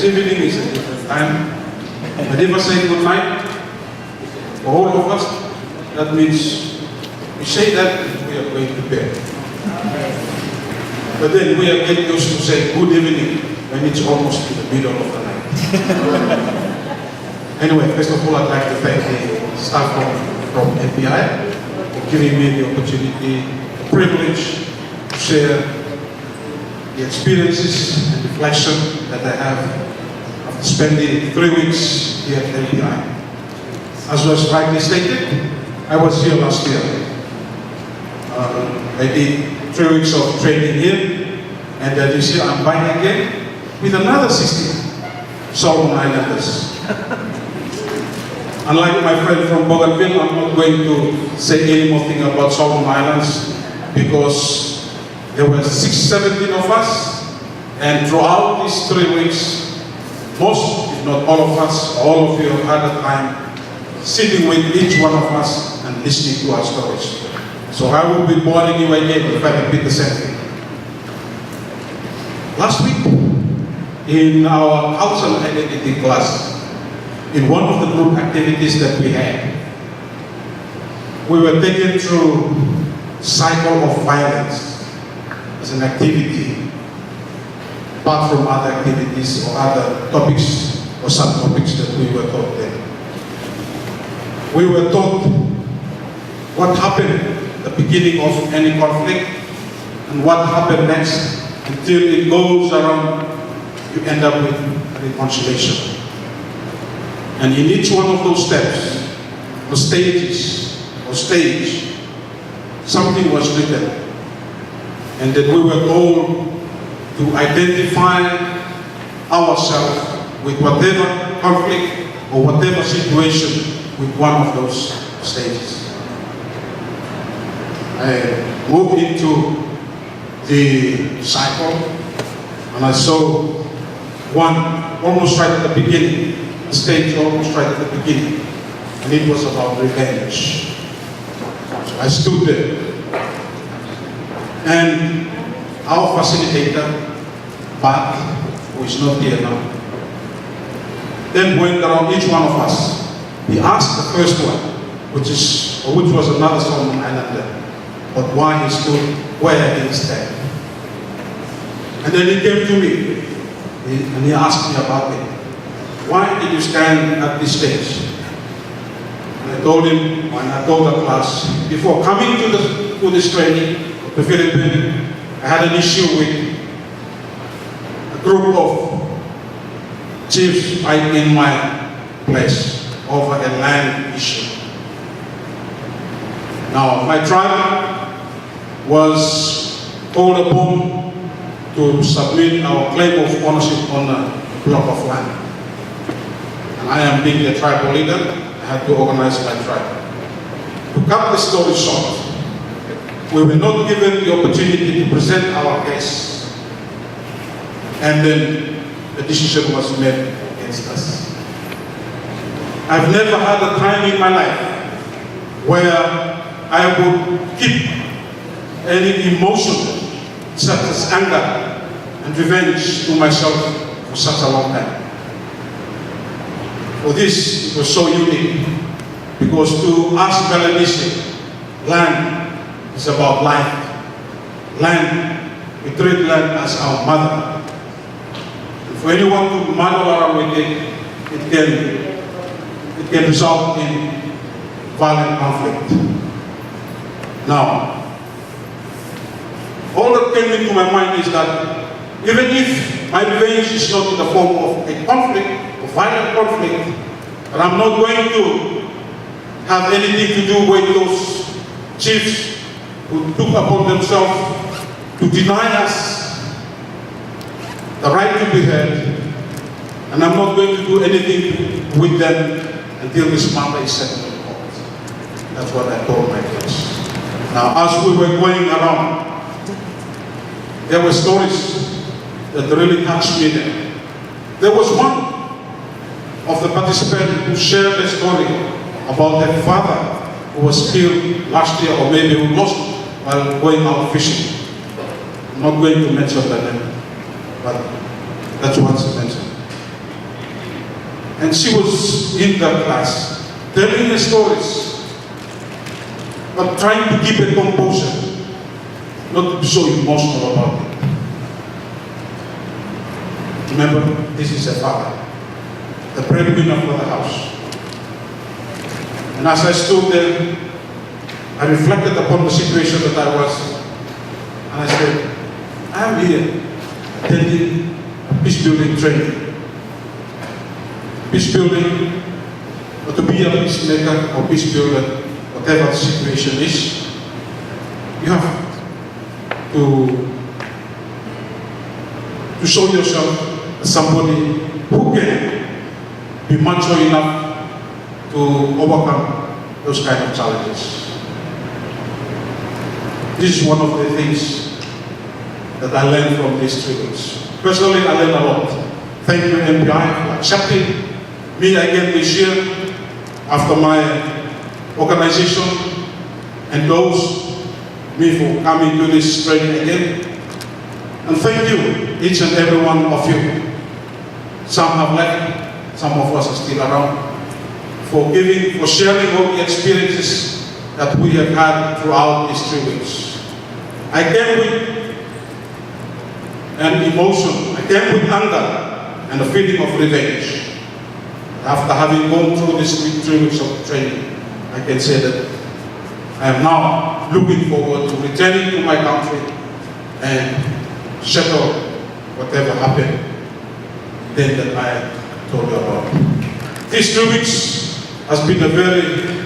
evening is a different time. But if I say good night, for all of us, that means we say that we are going to bed. But then we are getting used to say good evening when it's almost in the middle of the night. Anyway, first of all, I'd like to thank the staff from NPI for giving me the opportunity, the privilege to share the experiences and reflection that I have after spending 3 weeks here at NPI. As was rightly stated, I was here last year. I did 3 weeks of training here, and this year I'm back again with another 16 Solomon Islanders. Unlike my friend from Bougainville, I'm not going to say any more thing about Solomon Islands because there were 17 of us, and throughout these 3 weeks, most, if not all of us, all of you have had a time sitting with each one of us and listening to our stories. So I will be boring you again if I repeat the same thing. Last week, in our cultural identity class, in one of the group activities that we had, we were taken through cycle of violence as an activity, apart from other activities or other topics or subtopics that we were taught then. We were taught what happened at the beginning of any conflict and what happened next until it goes around, you end up with reconciliation. And in each one of those steps, or stages, or stage, something was written. And that we were told to identify ourselves with whatever conflict or whatever situation with one of those stages. I moved into the cycle and I saw one almost right at the beginning, a stage almost right at the beginning, and it was about revenge. So I stood there, and our facilitator, Pat, who is not here now, then went around each one of us. He asked the first one, which was another Solomon Islander, but why he stood where he stand. And then he came to me, and he asked me about it. Why did you stand at this stage? And I told him, when I told the class, before coming to this training, the Philippines, I had an issue with a group of chiefs right in my place over a land issue. Now, my tribe was called upon to submit our claim of ownership on a block of land. And I am being the tribal leader, I had to organize my tribe. To cut the story short, we were not given the opportunity to present our case, and then the decision was made against us. I've never had a time in my life where I would keep any emotion such as anger and revenge to myself for such a long time. For this, it was so unique, because to us Melanesians, land is about life. Land, we treat land as our mother. And for anyone to muddle around with it, it can result in violent conflict. Now, all that came into my mind is that even if my revenge is not in the form of a conflict, a violent conflict, but I'm not going to have anything to do with those chiefs who took upon themselves to deny us the right to be heard, and I'm not going to do anything with them until this matter is settled in court. That's what I told my kids. Now, as we were going around, there were stories that really touched me there. There was one of the participants who shared a story about her father who was killed last year, or maybe who lost while going out fishing. I'm not going to mention the name, but that's what she mentioned. And she was in that class, telling the stories, but trying to keep a composure, not to be so emotional about it. Remember, this is a father, the breadwinner for the house. And as I stood there, I reflected upon the situation that I was, and I said, I am here attending a peace building training. Peace building, or to be a peacemaker or peace builder, whatever the situation is, you have to show yourself as somebody who can be macho enough to overcome those kind of challenges. This is one of the things that I learned from these 3 weeks. Personally, I learned a lot. Thank you, MPI, for accepting me again this year after my organization, and those me for coming to this training again. And thank you, each and every one of you. Some have left, some of us are still around, for giving, for sharing all the experiences that we have had throughout these 3 weeks. I came with an emotion, I came with anger and a feeling of revenge. After having gone through these 3 weeks of training, I can say that I am now looking forward to returning to my country and settle whatever happened then that I told you about. These 2 weeks has been a very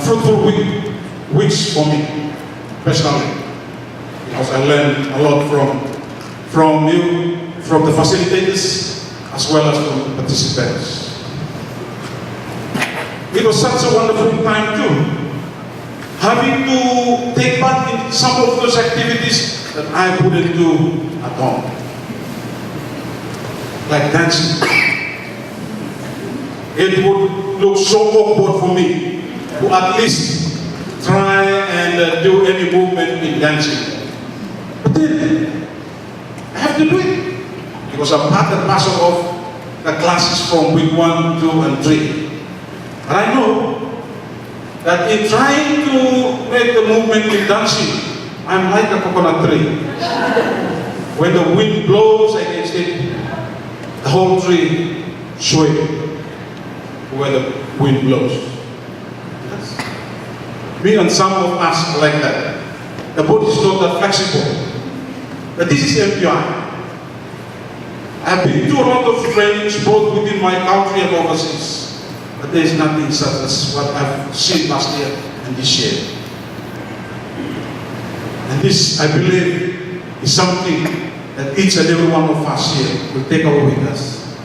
fruitful weeks for me, personally, because I learned a lot from you, from the facilitators, as well as from the participants. It was such a wonderful time too, having to take part in some of those activities that I couldn't do at home, like dancing. It would look so awkward for me to at least try and do any movement in dancing. But then, I have to do it, because I'm part and parcel of the classes from week 1, 2, and 3. But I know that in trying to make the movement in dancing, I'm like a coconut tree. When the wind blows against it, the whole tree sways where the wind blows. Me and some of us are like that. The body is not that flexible. But this is MPI. I've been to a lot of trainings both within my country and overseas, but there is nothing such as what I've seen last year and this year. And this, I believe, is something that each and every one of us here will take away with us.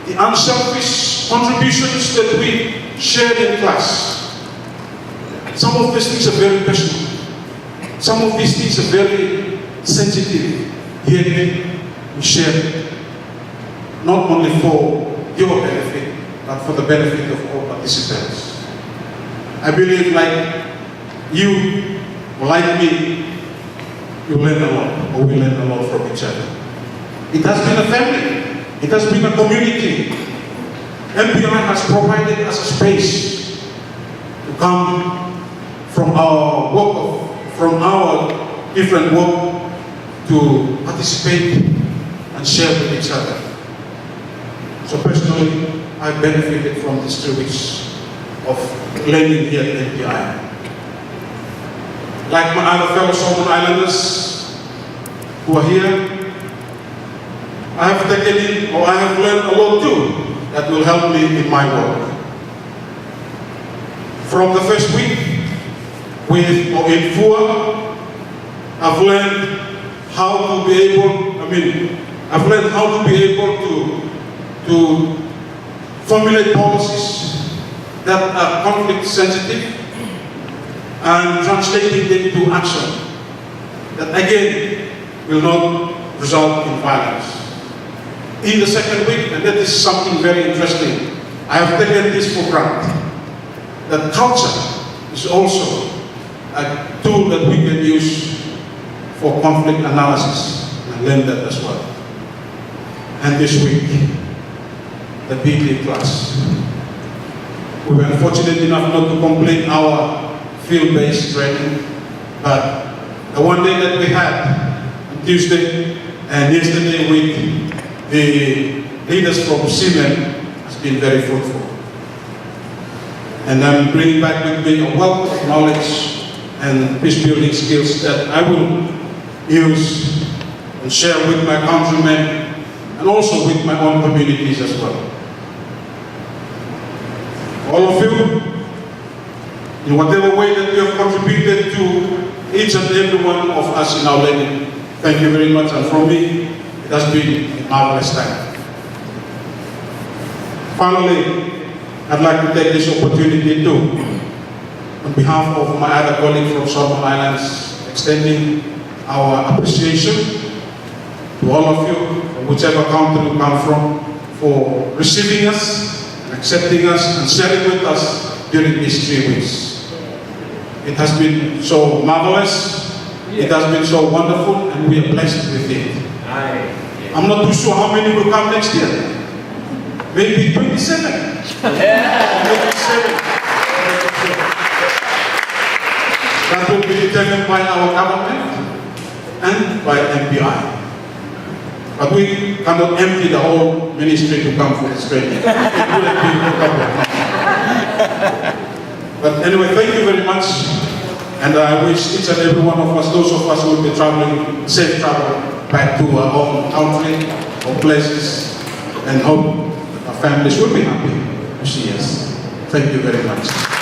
The unselfish contributions that we shared in class. Some of these things are very personal. Some of these things are very sensitive. Yet we share not only for your benefit, but for the benefit of all participants. I believe, like you, or like me, you learn a lot, or we learn a lot from each other. It has been a family. It has been a community. MPI has provided us a space to come from our work, from our different work, to participate and share with each other. So personally, I benefited from these 3 weeks of learning here at MPI. Like my other fellow Solomon Islanders who are here, I have taken in, or I have learned a lot too, that will help me in my work. From the first week in FUA, I've learned how to be able, I've learned how to be able to formulate policies that are conflict sensitive and translating them to action that again will not result in violence. In the second week, and that is something very interesting, I have taken this for granted, that culture is also a tool that we can use for conflict analysis, and learn that as well. And this week, the BT class. We were fortunate enough not to complete our field-based training, but the one day that we had on Tuesday and yesterday with the leaders from Siemens has been very fruitful. And I'm bringing back with me a wealth of knowledge and peace-building skills that I will use and share with my countrymen and also with my own communities as well. All of you, in whatever way that you have contributed to each and every one of us in Our Lady, thank you very much, and from me, it has been a marvelous time. Finally, I'd like to take this opportunity too, on behalf of my other colleagues from Solomon Islands, extending our appreciation to all of you, from whichever country you come from, for receiving us, accepting us, and sharing with us during these 3 weeks. It has been so marvelous, it has been so wonderful, and we are blessed with it. I'm not too sure how many will come next year. Maybe 27. 27. That will be determined by our government and by MPI. But we cannot empty the whole ministry to come for this training. It wouldn't be a problem. But anyway, thank you very much. And I wish each and every one of us, those of us who will be traveling, safe travel back to our own country or places, and hope our families will be happy to see us. Thank you very much.